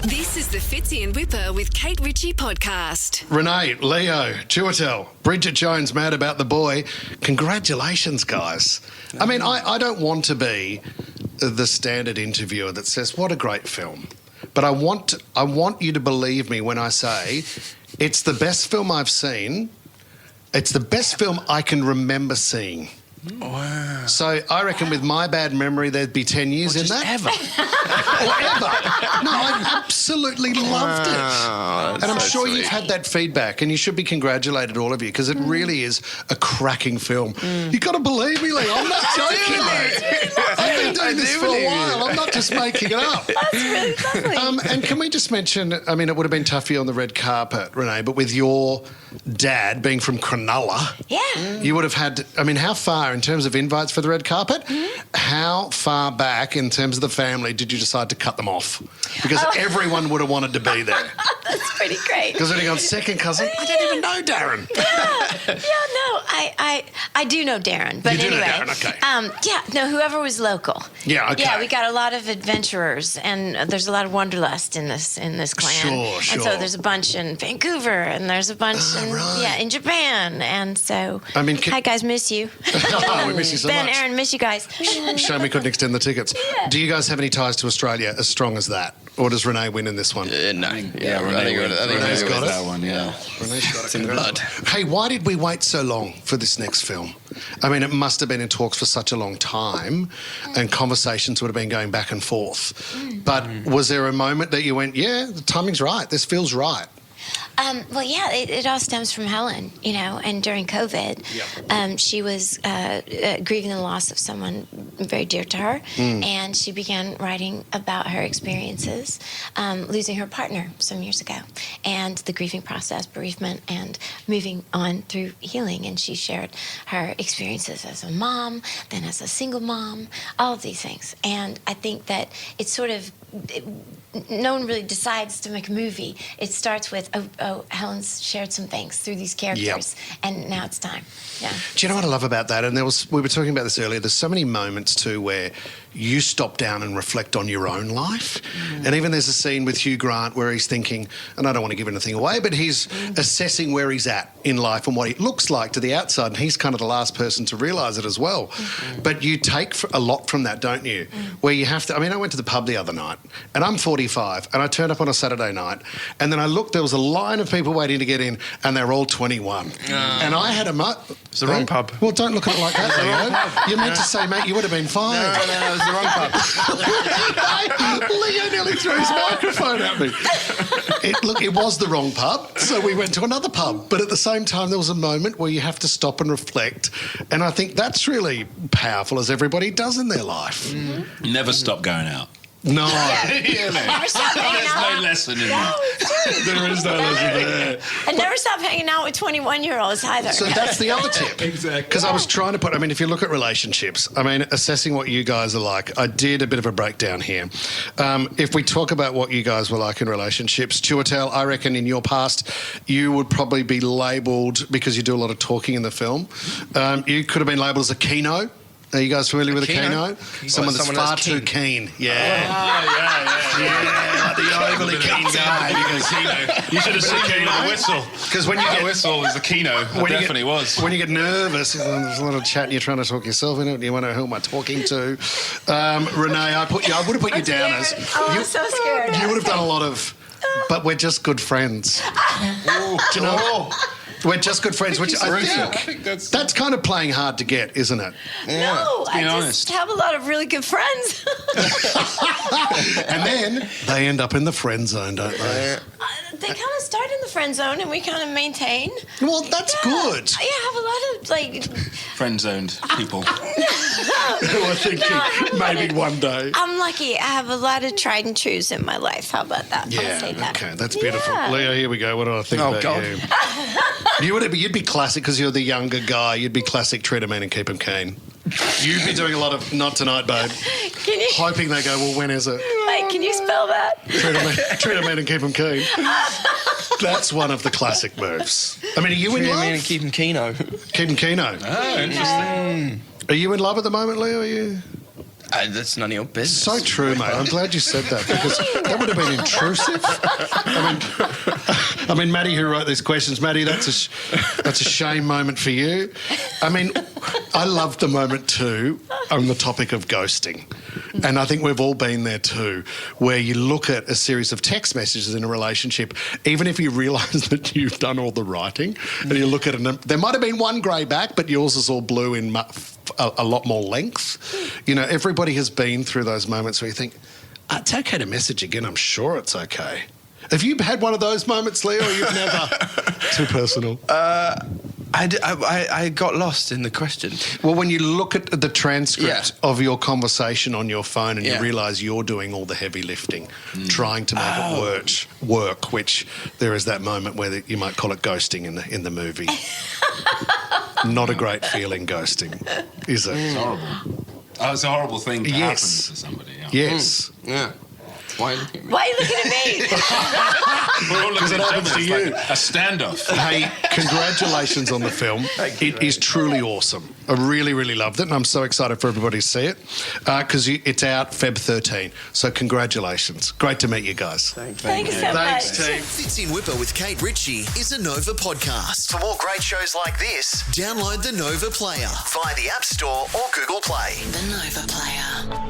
This is the Fitzy and Whipper with Kate Ritchie podcast. Renee, Leo, Chiwetel, Bridget Jones, mad about the boy. Congratulations, guys. I mean, I don't want to be the standard interviewer that says, what a great film. But I want you to believe me when I say it's the best film I've seen. It's the best film I can remember seeing. Wow. So I reckon with my bad memory, there'd be 10 years in that. Ever. Or ever. No, I absolutely loved it. And I'm sure you've had that feedback, and you should be congratulated, all of you, because it really is a cracking film. You've got to believe me, Lee. I'm not joking, mate. I've been doing this for a while. I'm not just making it up. That's really lovely. And can we just mention, I mean, it would have been tough for you on the red carpet, Renee, but with your dad being from Cronulla, you would have had, I mean, how far in terms of invites for the red carpet, how far back in terms of the family did you decide to cut them off? Because everyone would have wanted to be there. That's pretty great. Because when he goes second cousin, I don't even know Darren. I do know Darren, but You do anyway. know Darren, okay. Whoever was local. Yeah, okay. Yeah, we got a lot of adventurers, and there's a lot of wanderlust in this clan. Sure. And so there's a bunch in Vancouver, and there's a bunch in Japan, and so. I mean, hi guys, miss you. We miss you so Ben, much. Aaron, miss you guys. Shame we couldn't extend the tickets. Yeah. Do you guys have any ties to Australia as strong as that? Or does Renee win in this one? No. Yeah, Renee's got it. that one, yeah. Renee's got it. It's in the blood. Hey, why did we wait so long for this next film? I mean, it must have been in talks for such a long time, and conversations would have been going back and forth. But was there a moment that you went, yeah, the timing's right, this feels right? It all stems from Helen, and during COVID, she was grieving the loss of someone very dear to her, and she began writing about her experiences losing her partner some years ago, and the grieving process, bereavement, and moving on through healing. And she shared her experiences as a mom, then as a single mom, all of these things. And I think that it's sort of... no one really decides to make a movie. It starts with, Helen's shared some things through these characters, and now it's time. Yeah. Do you know what I love about that? And we were talking about this earlier. There's so many moments too where you stop down and reflect on your own life. And even there's a scene with Hugh Grant where he's thinking, and I don't want to give anything away, but he's assessing where he's at in life and what it looks like to the outside. And he's kind of the last person to realise it as well. But you take a lot from that, don't you? Where you have to, I mean, I went to the pub the other night, and I'm 45, and I turned up on a Saturday night, and then I looked, there was a line of people waiting to get in, and they're all 21. And I had It's the wrong pub. Well, don't look at it like that, Leo. You meant to say, mate, you would have been fine. No, it was the wrong pub. Leo nearly threw his microphone at me. It was the wrong pub, so we went to another pub. But at the same time, there was a moment where you have to stop and reflect. And I think that's really powerful, as everybody does in their life. Never stop going out. No. Never stop hanging There's out. no lesson in No, that. it's true. There is no lesson there. And never stop hanging out with 21-year-olds either. So that's the other tip. Exactly. Because I was trying to put, I mean, if you look at relationships, I mean, assessing what you guys are like, I did a bit of a breakdown here. If we talk about what you guys were like in relationships, Chiwetel, I reckon in your past, you would probably be labelled, because you do a lot of talking in the film, you could have been labelled as a Keno. Are you guys familiar with a Keno? Someone that's far too keen. Yeah. Yeah, the overly keen guy. You should have seen him with the whistle. Because when you The get whistle was the Keno. It definitely was. When you get nervous, there's a lot of chat and you're trying to talk yourself in it and you wonder, who am I talking to? Renee, I would have put you down as... I'm so scared. You would have done a lot of... But we're just good friends. Do you know? We're just good friends, which I think that's kind of playing hard to get, isn't it? No, I honest. just have a lot of really good friends. And then they end up in the friend zone, don't they? They kind of start in the friend zone, and we kind of maintain. Well, that's good. Yeah, I have a lot of, like... Friend-zoned people. Who are thinking maybe one day. I'm lucky. I have a lot of tried and trues in my life. How about that? I'll say that. Okay, that's beautiful. Yeah. Leo, here we go. What do I think about God. you? You'd be classic because you're the younger guy. You'd be classic, treat him in and keep him keen. You'd be doing a lot of not tonight, babe. Can you... Hoping they go, well, when is it? Wait, can you spell that? Treat him in and keep him keen. That's one of the classic moves. I mean, are you in Treat him love? in and keep him Keno. Keep him Keno. Oh, interesting. Are you in love at the moment, Leo? Are you? That's none of your business. So true, mate. I'm glad you said that because that would have been intrusive. I mean, Maddie, who wrote these questions, Maddie, that's a shame moment for you. I mean, I loved the moment too on the topic of ghosting, and I think we've all been there too, where you look at a series of text messages in a relationship, even if you realise that you've done all the writing, and you look at it, and there might have been one grey back, but yours is all blue in a lot more length. You know, everybody has been through those moments where you think, it's okay to message again, I'm sure it's okay. Have you had one of those moments, Leo, or you've never? Too personal. I got lost in the question. Well, when you look at the transcript of your conversation on your phone and you realise you're doing all the heavy lifting, trying to make it work, which there is that moment where you might call it ghosting in the movie. Not a great feeling, ghosting, is it? It's horrible. Oh, it's a horrible thing to happen to somebody. Yeah. Yes. Yeah. Why are you looking at me? Why are you looking at me? We're all looking at happens each to other. you. It's like a standoff. Hey, congratulations on the film. It is truly awesome. I really, really loved it, and I'm so excited for everybody to see it because it's out Feb 13. So congratulations. Great to meet you guys. Thanks so Thanks, much. team. Fits in Whipper with Kate Ritchie is a Nova podcast. For more great shows like this, download the Nova Player via the App Store or Google Play. The Nova Player.